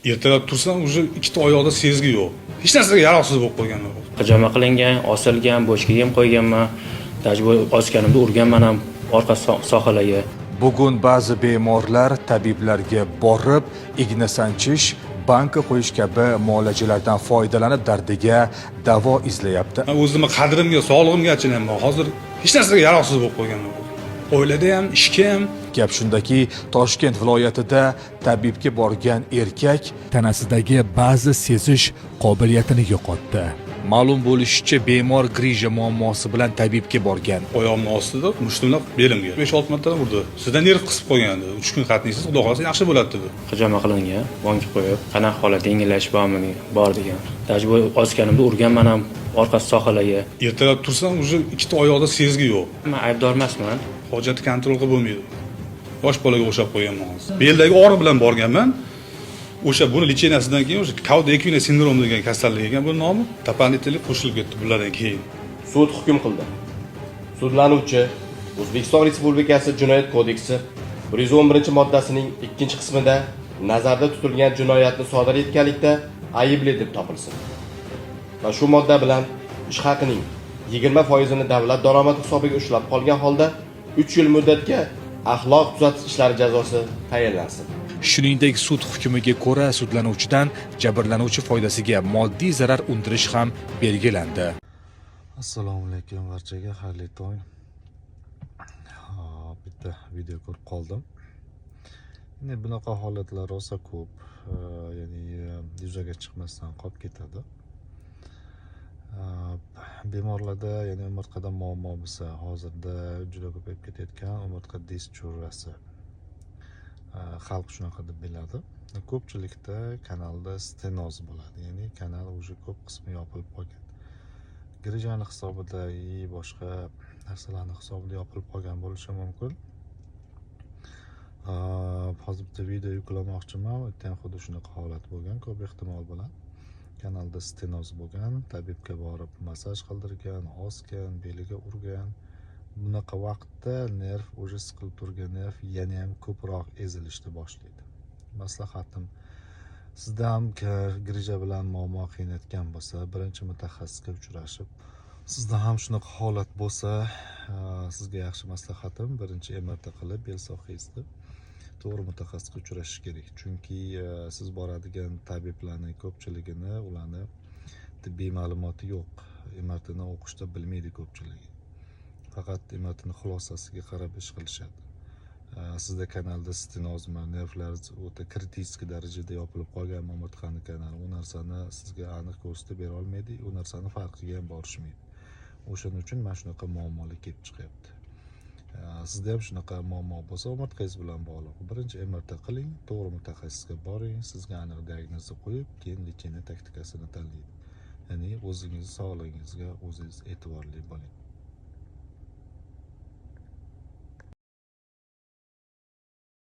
Ertalab tursam, уже ikkita oyoqda sezgi yo'q. Hech narsaga yaroqsiz bo'lib qolgan. Hijoma qilingan, osilgan, bosh kiyim qo'yganman. Tajriba osganimda urganman ham orqa sohillarga. Bugun ba'zi bemorlar tabiblarga borib, igna sanchish, banka qo'yish kabi muolajalardan foydalanib dardiga davo izlayapti. O'zimga qadrimga, sog'lig'imga achinayman. Hozir hech narsaga yaroqsiz bo'lib qolgan. Oilada ham, ishga ham. Gap shundaki, Toshkent viloyatida tabibga borgan erkak tanasidagi ba'zi sezish qobiliyatini yo'qotdi. Ma'lum bo'lishicha, bemor grija muammosi bilan tabibga borgan. Oyog'imning ostida mushtumlab belimga 5-6 marta urdi. Sizdan nerv qisib qo'ygandi. 3 kun qatnaysiz, xudo xolasa yaxshi bo'ladi dedi. Hijoma qilingan, banka qo'yib, qanaqa holat yengillash bormi, bor degan. Tajriba osganimda urganman ham orqa sohillarga. Ertalab tursam, уже ikkita oyoqda sezgi yo'q. Men aybdor emasman. Hojatni kontrol qilib bo'lmaydi. Yosh bolaga o'xshab qo'yganman hozir. Beldagi og'riq bilan borganman. O'sha buni licheniyasidan keyin o'sha Kauda ekvina sindromi degan kasallik ekan bu nomi. Doполнительный qo'shilib ketdi bulardan keyin. Sud hukm qildi. Sudlanuvchi O'zbekiston Respublikasi Jinoyat kodeksi 111-moddasining 2-qismida nazarda tutilgan jinoyatni sodir etganlikda aybli deb topilsin. Va shu modda bilan ish haqining 20% davlat daromadi hisobiga ushlab qolgan holda 3 yil muddatga axloq tuzatish ishlari jazosi tayinlansin. Shuningdek, sud hukmiga ko'ra sudlanuvchidan jabrlanuvchi foydasiga moddiy zarar undirish ham belgilandi. Assalomu alaykum barchaga, xayrli tong. Bitta video ko'rib qoldim. Endi bunaqa holatlar rosa ko'p, ya'ni yuzaga chiqmasdan qolib ketadi. Bemorlarda, ya'ni umurtqada muammo bo'lsa, hozirda juda ko'payib ketayotgan umurtqa dischurasi. Xalq shunaqa deb biladi. Ko'pchilikda kanalda stenoz bo'ladi, ya'ni kanal уже ko'p qismi yopilib qolgan. Grijani hisobida boshqa narsalarning hisobida yopilib qolgan bo'lishi mumkin. Hozir bitta video yuklamoqchiman. O'tda ham xuddi shunaqa holat bo'lgan, ko'p ehtimol bilan. Kanalda stenoz bo'lgan, tabibga borib masaj qildirgan, osgan, beliga urgan. Bunaqa vaqtda nerv уже siqilib turgan nerv yana ham ko'proq ezilishni boshlaydi. Maslahatim, sizda ham grija bilan muammo qiynayotgan bo'lsa, birinchi mutaxassisga uchrashib, sizda ham shunaqa holat bo'lsa, sizga yaxshi maslahatim birinchi MRT qilib, bel sohasida to'g'ri mutaxassisga uchrashish kerak. Chunki siz boradigan tabiblarning ko'pchiligini, ularni tibbiy ma'lumoti yo'q. MRTni o'qishda bilmaydi ko'pchiligi. Faqat MRTni xulosasiga qarab ish qilishadi. Sizda kanalda stenozmi, nervlar o'ta kritik darajada yopilib qolgan umurtqani kanali, u narsani sizga aniq ko'rsatib bera olmaydi, u narsani farqiga ham borishmaydi. O'shaning uchun mana shunaqa muammolar kelib chiqyapti. Sizda ham shunaqa muammo bo'lsa, umurtqangiz bilan bog'liq. Birinchi MRT qiling, to'g'ri mutaxassisga boring, sizga aniq diagnozni qo'yib, keyin lecheniya taktikasini tanlaydi. Ya'ni o'zingiz sog'lig'ingizga o'zingiz e'tiborli bo'ling.